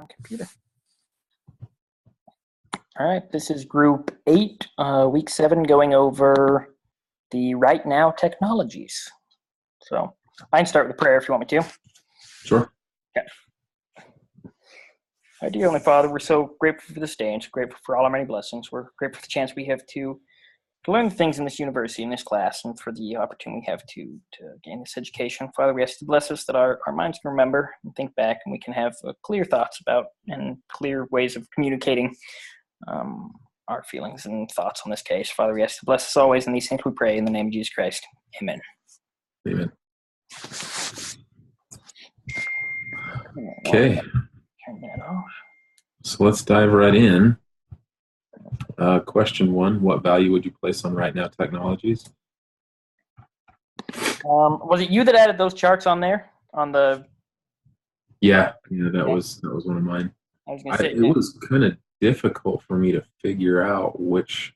Computer. All right, this is Group 8, Week 7, going over the RightNow Technologies. So I can start with a prayer if you want me to. Sure. Okay. Our dear Heavenly Father, we're so grateful for this day and so grateful for all our many blessings. We're grateful for the chance we have to learn things in this university, in this class, and for the opportunity we have to gain this education. Father, we ask you to bless us that our minds can remember and think back, and we can have clear thoughts about and clear ways of communicating our feelings and thoughts on this case. Father, we ask you to bless us always, and these things we pray in the name of Jesus Christ. Amen. Amen. Okay. Turn that off. So let's dive right in. Question 1, what value would you place on RightNow Technologies? Was it you that added those charts on there? On the Yeah, that was one of mine. I was going to say it was kind of difficult for me to figure out which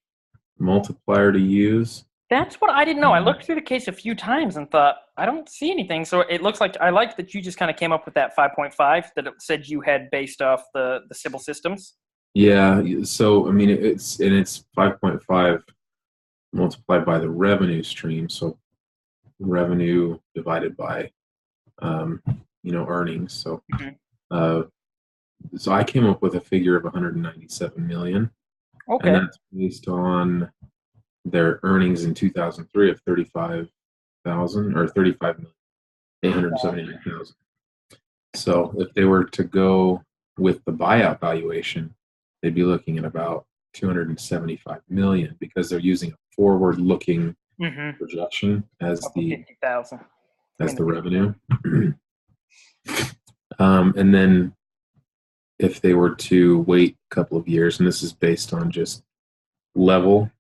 multiplier to use. That's what I didn't know. I looked through the case a few times and thought, I don't see anything. So it looks like I like that you just kind of came up with that 5.5 that it said you had based off the Sybil systems. Yeah, so I mean it's 5.5 multiplied by the revenue stream. So revenue divided by earnings. So so I came up with a figure of 197 million. Okay. And that's based on their earnings in 2003 of 35,000 or 35,879,000. So if they were to go with the buyout valuation, they'd be looking at about 275 million because they're using a forward-looking projection as the 50,000 as the revenue. And then if they were to wait a couple of years, and this is based on just level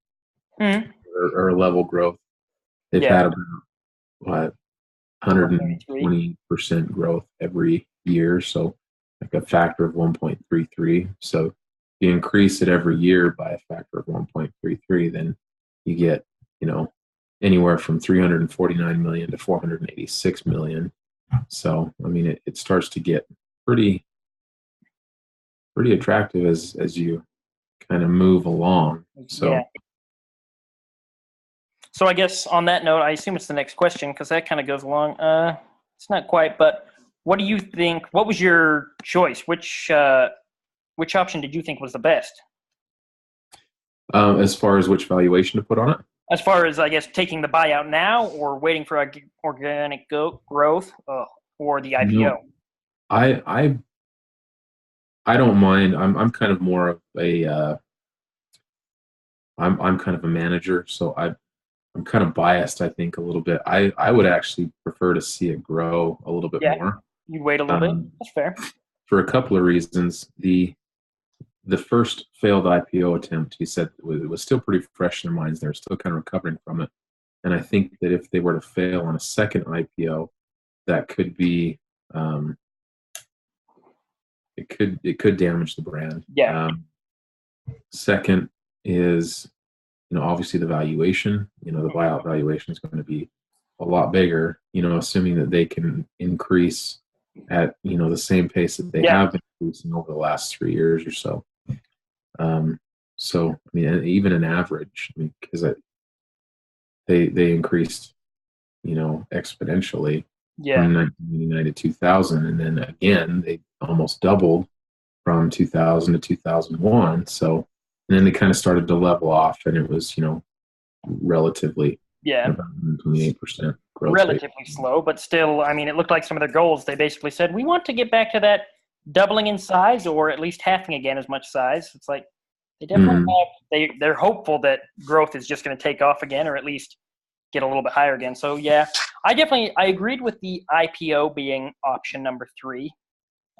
or level growth, they've had about 120% growth every year, so like a factor of 1.33. So if you increase it every year by a factor of 1.33, then you get anywhere from 349 million to 486 million. So I mean it starts to get pretty attractive as you kind of move along. So So I guess on that note, I assume it's the next question because that kind of goes along. It's not quite, but what do you think? What was your choice? Which option did you think was the best? As far as which valuation to put on it? As far as, I guess, taking the buyout now or waiting for organic growth or the IPO? I don't mind. I'm kind of more of a I'm kind of a manager, so I'm kind of biased, I think, a little bit. I would actually prefer to see it grow a little bit more. You'd wait a little bit. That's fair. For a couple of reasons. The first failed IPO attempt, he said, it was still pretty fresh in their minds. They're still kind of recovering from it. And I think that if they were to fail on a second IPO, that could be it could damage the brand. Yeah. Second is obviously the valuation. The buyout valuation is going to be a lot bigger. Assuming that they can increase at the same pace that they have been increasing over the last 3 years or so. So I mean, even an average, because they increased, exponentially from 1999 to 2000, and then again they almost doubled from 2000 to 2001. So, and then they kind of started to level off, and it was relatively about 28% growth. Relatively slow, but still, I mean, it looked like some of their goals. They basically said, we want to get back to that doubling in size or at least halving again as much size. It's like they definitely they're hopeful that growth is just going to take off again or at least get a little bit higher again. So I agreed with the IPO being option number 3.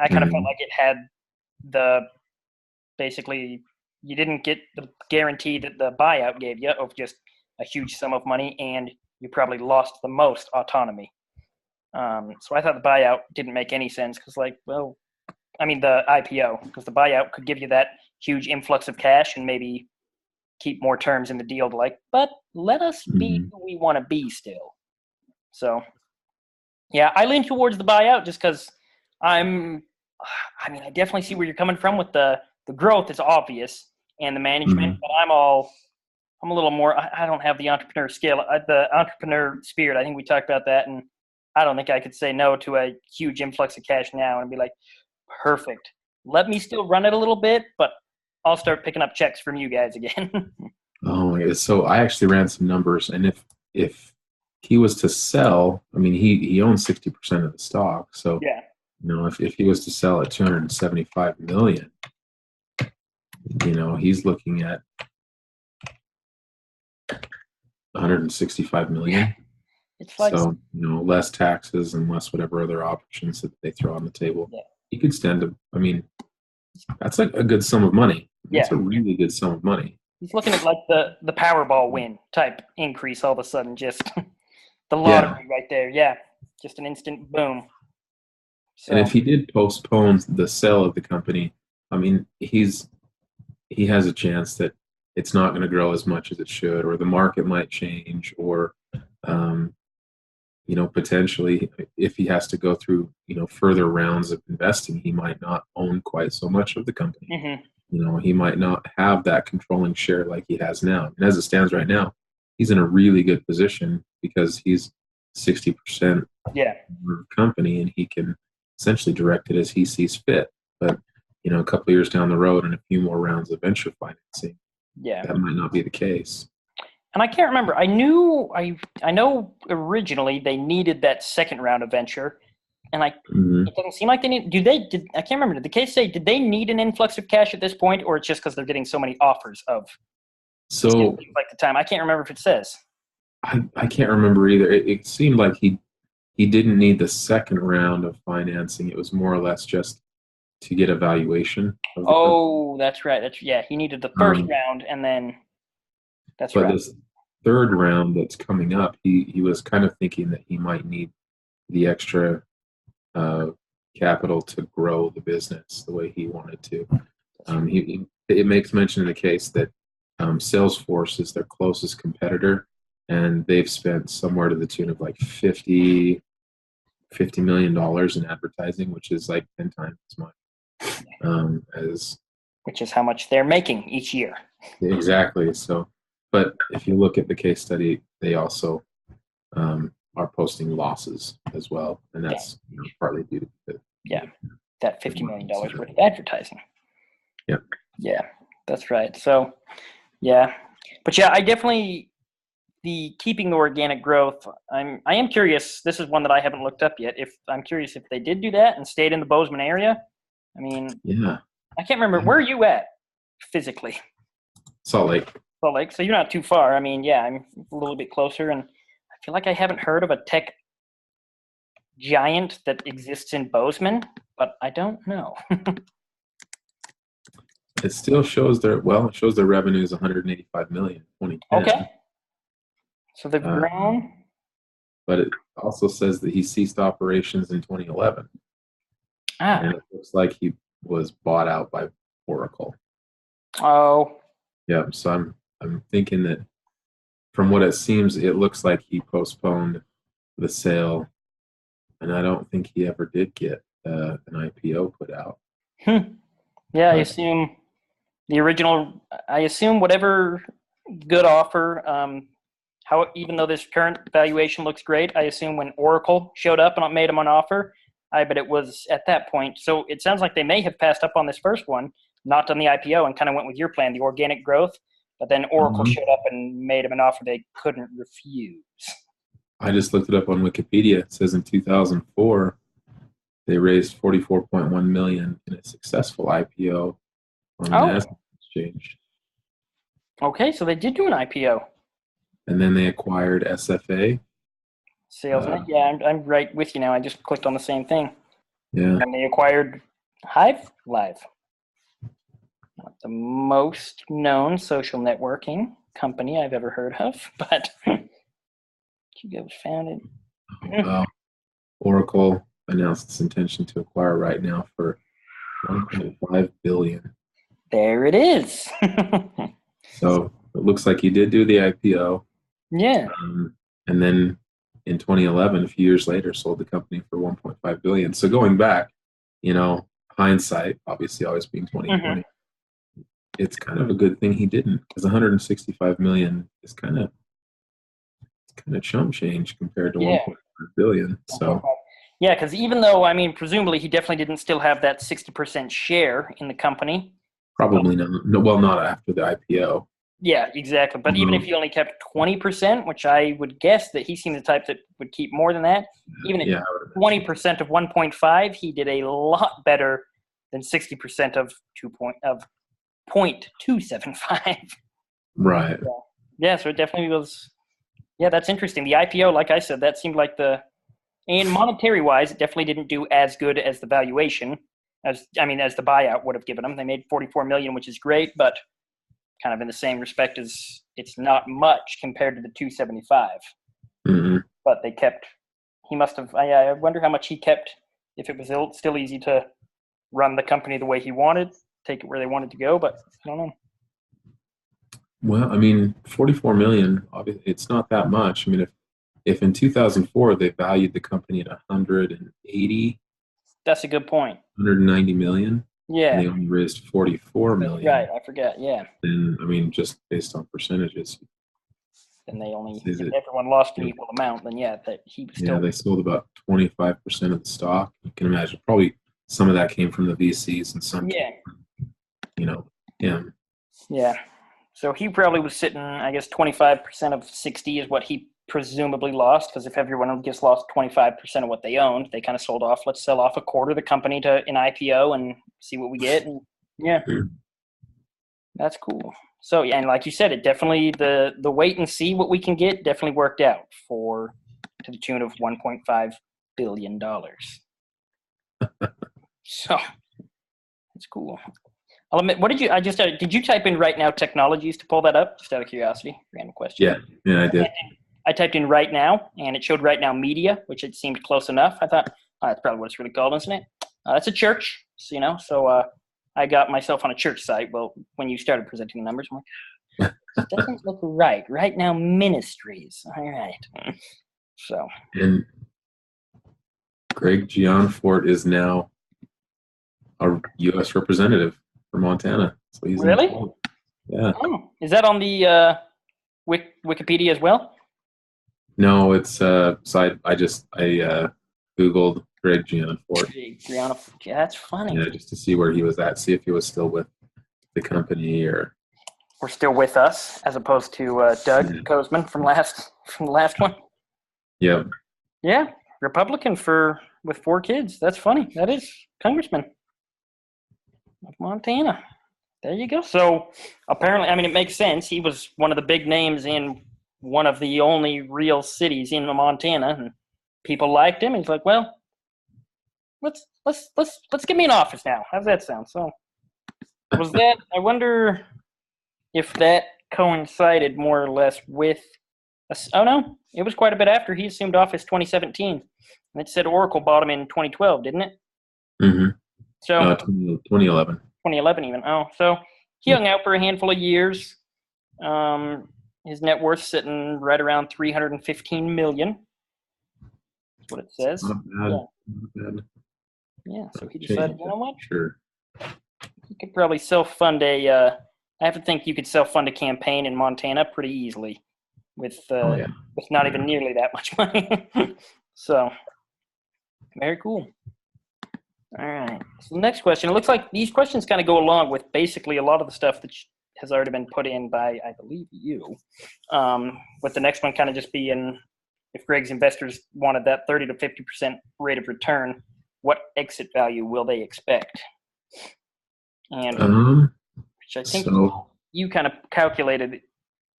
I kind of felt like it had basically you didn't get the guarantee that the buyout gave you of just a huge sum of money, and you probably lost the most autonomy. So I thought the buyout didn't make any sense because the IPO, because the buyout could give you that huge influx of cash and maybe keep more terms in the deal but let us be who we want to be still. So, I lean towards the buyout just because I'm I mean, I definitely see where you're coming from with the growth is obvious and the management, Mhm. but I'm a little more. I don't have the entrepreneur skill, the entrepreneur spirit. I think we talked about that, and I don't think I could say no to a huge influx of cash now and be like, perfect. Let me still run it a little bit, but I'll start picking up checks from you guys again. Oh, yeah. So I actually ran some numbers, and if he was to sell, I mean, he owns 60% of the stock. So, Yeah. if he was to sell at 275 million, he's looking at 165 Yeah. million. It's like, So, less taxes and less whatever other options that they throw on the table. yeah. He could stand to, I mean, that's like a good sum of money. That's Yeah. a really good sum of money. He's looking at like the Powerball win type increase all of a sudden, just the Yeah. lottery right there. Yeah. Just an instant boom. And So, if he did postpone the sale of the company, I mean, he has a chance that it's not going to grow as much as it should, or the market might change, or um, potentially if he has to go through further rounds of investing, he might not own quite so much of the company. mhm. He might not have that controlling share like he has now. And as it stands right now, he's in a really good position because he's 60% Yeah. of the company, and he can essentially direct it as he sees fit. But a couple of years down the road and a few more rounds of venture financing, Yeah. that might not be the case. And I can't remember. I know originally they needed that second round of venture, and Mhm. it doesn't seem like they need. I can't remember. Did the case say did they need an influx of cash at this point, or it's just because they're getting so many offers of? It So seems like the time. I can't remember if it says. I can't remember either. It seemed like he didn't need the second round of financing. It was more or less just to get a valuation of the company. Oh, that's right. Yeah. He needed the first Um, round, and then that's but right. this third round that's coming up, he was kind of thinking that he might need the extra uh, capital to grow the business the way he wanted to. It makes mention in the case that Salesforce is their closest competitor, and they've spent somewhere to the tune of like $50 million in advertising, which is like 10 times as much as Which is how much they're making each year. exactly. So, but if you look at the case study, they also are posting losses as well, and Yeah. that's partly due to Yeah. That the $50 million market. worth of advertising. Yep. Yeah, that's right. So, yeah, but yeah, I definitely the keeping the organic growth. I am curious. This is one that I haven't looked up yet. If I'm curious if they did do that and stayed in the Bozeman area. I mean, Yeah. I can't remember where are you at physically. Salt Lake. Salt Lake. So you're not too far. I mean, yeah, I'm a little bit closer, and I feel like I haven't heard of a tech giant that exists in Bozeman, but I don't know. It still shows it shows their revenue is 185 million in 2010. Okay, so they've Um, grown. but it also says that he ceased operations in 2011, Ah, and it looks like he was bought out by Oracle. oh, Yeah, so I'm thinking that from what it seems, it looks like he postponed the sale, and I don't think he ever did get an IPO put out. hmm. Yeah, I But assume the original. I assume whatever good offer. How even though this current valuation looks great, I assume when Oracle showed up and made them an offer, I bet it was at that point. So it sounds like they may have passed up on this first one, not done the IPO, and kind of went with your plan, the organic growth. But then Oracle mhm. showed up and made them an offer they couldn't refuse. I just looked it up on Wikipedia. It says in 2004 they raised 44.1 million in a successful IPO on the Oh, Nasdaq exchange, okay. So they did do an IPO. and then they acquired SFA. SalesNet. Yeah, I'm right with you now. I just clicked on the same thing. Yeah, And they acquired Hive Live, not the most known social networking company I've ever heard of, but you was founded. well, Oracle announced its intention to acquire RightNow for 1.5 billion. There it is. So it looks like he did do the IPO, Yeah. and then in 2011, a few years later, sold the company for 1.5 billion. So going back, you know, hindsight, obviously always being Hmm. 2020, it's kind of a good thing he didn't, because 165 million is kind of chump change compared to Yeah. 1.5 billion. 1.5. So Yeah, because even though, I mean, presumably he definitely didn't still have that 60% share in the company. But probably not. No, well, not after the IPO. yeah, exactly. But even if Although, he only kept 20%, which I would guess that he seemed the type that would keep more than that, even at yeah, I would imagine. 20% of 1.5, he did a lot better than 60% of 0.275. Right. Yeah, so it definitely was. Yeah, that's interesting. The IPO, like I said, that seemed like and monetary wise, it definitely didn't do as good as the valuation, as the buyout would have given them. They made 44 million, which is great, but kind of in the same respect as it's not much compared to the 275. Hmm. But they kept. He must have. I wonder how much he kept. If it was still easy to run the company the way he wanted, take it where they wanted to go, but I don't know. Well, I mean, 44 million, obviously, it's not that much. I mean, if in 2004 they valued the company at 180, That's a good point. 190 million, and Yeah, they only raised 44 that's right. million, I forget. Yeah, then I mean, just based on percentages, and they only is if it? everyone lost an equal amount, then yeah, that he was Yeah, still. they sold about 25% of the stock. You can imagine probably some of that came from the VCs and some came, Yeah, you know, him. yeah. So he probably was sitting. I guess 25% of 60 is what he presumably lost. Because if everyone just lost 25% of what they owned, they kind of sold off. Let's sell off a quarter of the company to an IPO and see what we get. And yeah, that's cool. So yeah, and like you said, it definitely the wait and see what we can get definitely worked out for to the tune of $1.5 billion. So it's cool. I'll admit, what did you? I just did you type in right now technologies to pull that up? Just out of curiosity, random question. Yeah, yeah, I did. I typed in right now, and it showed right now media, which it seemed close enough. I thought that's probably what it's really called, isn't it? That's a church, so, So I got myself on a church site. Well, when you started presenting the numbers, I'm like, this doesn't look right. Right now ministries. All right. So And Greg Gianfort is now a U.S. representative for Montana, so he's in. really, Yeah. oh, is that on the Wikipedia as well? No, it's so I googled Greg Gianfort, Brianna, yeah, that's funny. yeah, just to see where he was at, see if he was still with the company or. We're still with us, as opposed to Doug Yeah. Kozman from the last one. Yeah. Yeah, Republican for with 4 kids. That's funny. That is Congressman of Montana. There you go. So apparently, I mean, it makes sense. He was one of the big names in one of the only real cities in Montana, and people liked him. He's like, well, let's get me an office now. How's that sound? So was that? I wonder if that coincided more or less with. Oh no, it was quite a bit after he assumed office, 2017. And it said Oracle bought him in 2012, didn't it? Mm-hmm. So 2011. 2011 even. Oh, so he Yeah. hung out for a handful of years. His net worth sitting right around 315 million. That's what it says. Not bad. Yeah, Not bad. yeah. So he decided, Change, you know what? sure. You could probably self-fund a. I have to think you could self-fund a campaign in Montana pretty easily, with Oh yeah. not Yeah. even nearly that much money. So very cool. All right. So the next question. It looks like these questions kind of go along with basically a lot of the stuff that has already been put in by, I believe, you. With the next one kind of just being, if Greg's investors wanted that 30 to 50% rate of return, what exit value will they expect? And which I think So you kind of calculated,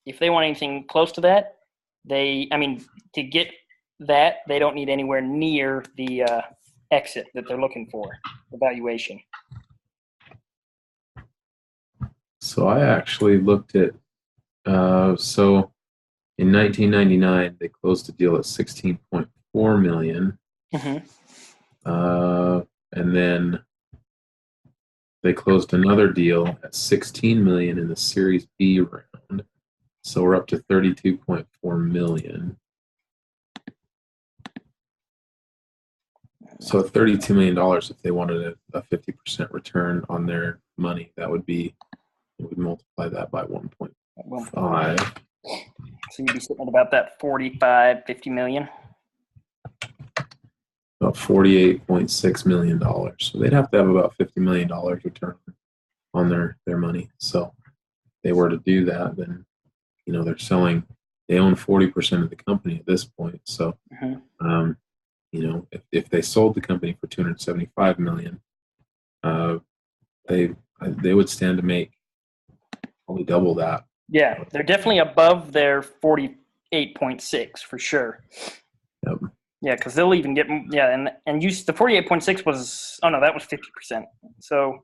if they want anything close to that, to get that, they don't need anywhere near the exit that they're looking for, the valuation. so I actually looked at so in 1999 they closed a deal at 16.4 million. Mm-hmm. And then they closed another deal at 16 million in the Series B round. So we're up to 32.4 million. So $32 million, if they wanted a 50% return on their money, it would multiply that by At one point. 1.5. So you'd be sitting at about that 45, 50 million. About $48.6 million. So they'd have to have about $50 million return on their money. So if they were to do that, then, they own 40% of the company at this point. So, if they sold the company for $275 million, they would stand to make probably double that. Yeah, they're definitely above their 48.6 for sure. Yep. Yeah, because they'll even get and use the 48.6 was that was 50%. So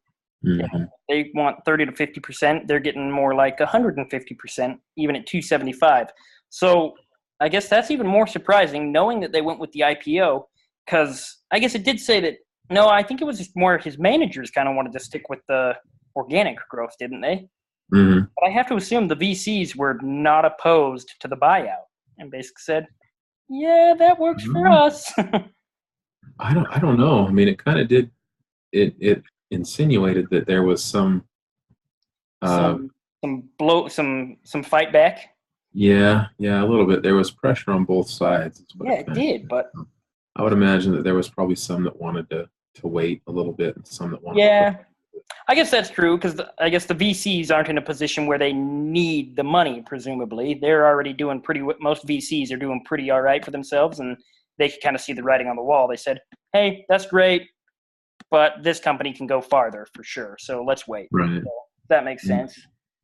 they want 30 to 50%. They're getting more like 150%, even at 275. So I guess that's even more surprising, knowing that they went with the IPO, because I guess it did say that. No, I think it was just more his managers kind of wanted to stick with the organic growth, didn't they? Mm-hmm. But I have to assume the VCs were not opposed to the buyout and basically said, "Yeah, that works for us." I don't know. I mean, it kind of did. It insinuated that there was some some fight back. Yeah, a little bit. There was pressure on both sides. Yeah, it did, but I would imagine that there was probably some that wanted to wait a little bit, and some that wanted. Yeah, I guess that's true, because I guess the VCs aren't in a position where they need the money. Presumably, they're already doing pretty. Most VCs are doing pretty all right for themselves, and they can kind of see the writing on the wall. They said, "Hey, that's great, but this company can go farther for sure. So let's wait." Right. So that makes sense.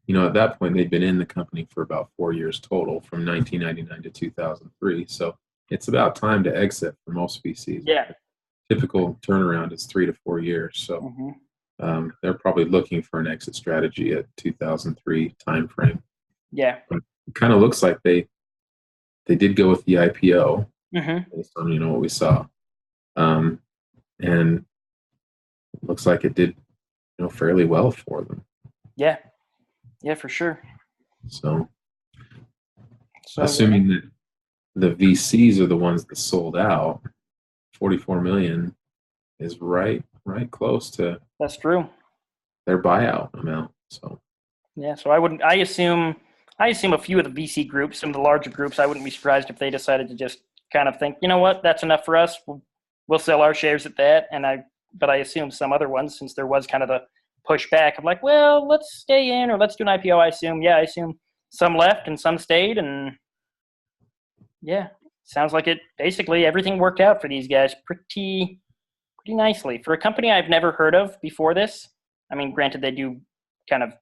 At that point, they'd been in the company for about 4 years total, from 1999 to 2003. So it's about time to exit for most VCs. Yeah. Typical turnaround is 3 to 4 years. So they're probably looking for an exit strategy at 2003 timeframe. Yeah. But it kind of looks like they did go with the IPO based on what we saw, and it looks like it did fairly well for them. Yeah. Yeah, for sure. So assuming that the VCs are the ones that sold out, 44 million is right close to that's true. their buyout amount. So yeah, so I assume a few of the VC groups, some of the larger groups, I wouldn't be surprised if they decided to just kind of think, you know what, that's enough for us. We'll sell our shares at that. But I assume some other ones, since there was kind of the pushback of like, well, let's stay in or let's do an IPO. I assume some left and some stayed, and yeah, sounds like it. Basically, everything worked out for these guys pretty nicely for a company I've never heard of before this. I mean, granted, they do kind of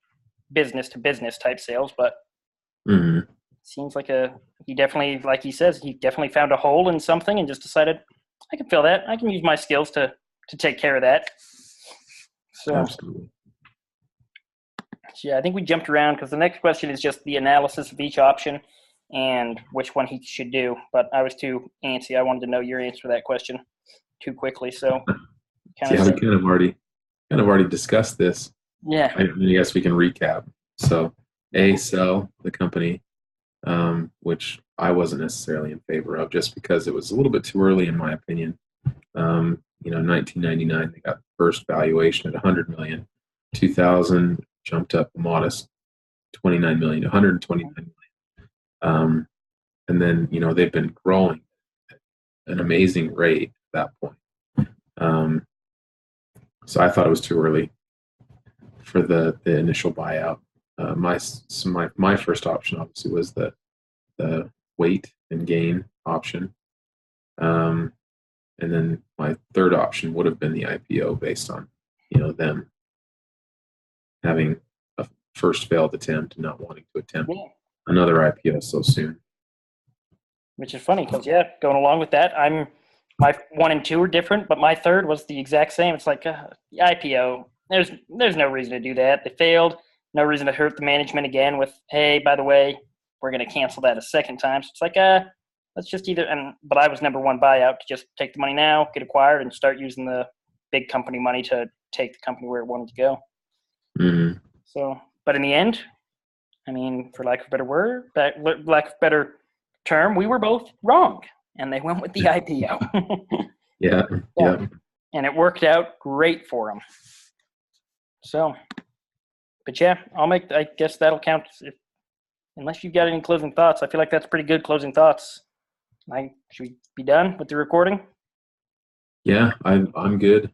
business to business type sales, but seems like he definitely, like he says, he definitely found a hole in something and just decided, I can fill that. I can use my skills to take care of that. So, absolutely. Yeah, I think we jumped around because the next question is just the analysis of each option and which one he should do. But I was too antsy. I wanted to know your answer to that question too quickly. So, we kind of already discussed this. Yeah. I guess we can recap. So, sell the company, which I wasn't necessarily in favor of, just because it was a little bit too early, in my opinion. 1999, they got the first valuation at 100 million. 2000 jumped up a modest 29 million to 129 million. And then, they've been growing at an amazing rate at that point. So I thought it was too early for the initial buyout. My first option obviously was the wait and gain option. And then my third option would have been the IPO, based on, them having a first failed attempt and not wanting to attempt another IPO so soon. Which is funny because, going along with that, my 1 and 2 are different, but my third was the exact same. It's like the IPO. There's no reason to do that. They failed. No reason to hurt the management again with, hey, by the way, we're going to cancel that a second time. So it's like, let's just but I was number one buyout to just take the money now, get acquired, and start using the big company money to take the company where it wanted to go. Mm-hmm. So, but in the end, I mean, for lack of a better term, we were both wrong, and they went with the IPO. Yeah. Yeah. Yeah. And it worked out great for him. So, but yeah, I guess that'll count. Unless you've got any closing thoughts, I feel like that's pretty good closing thoughts. Should we be done with the recording? Yeah. I'm good.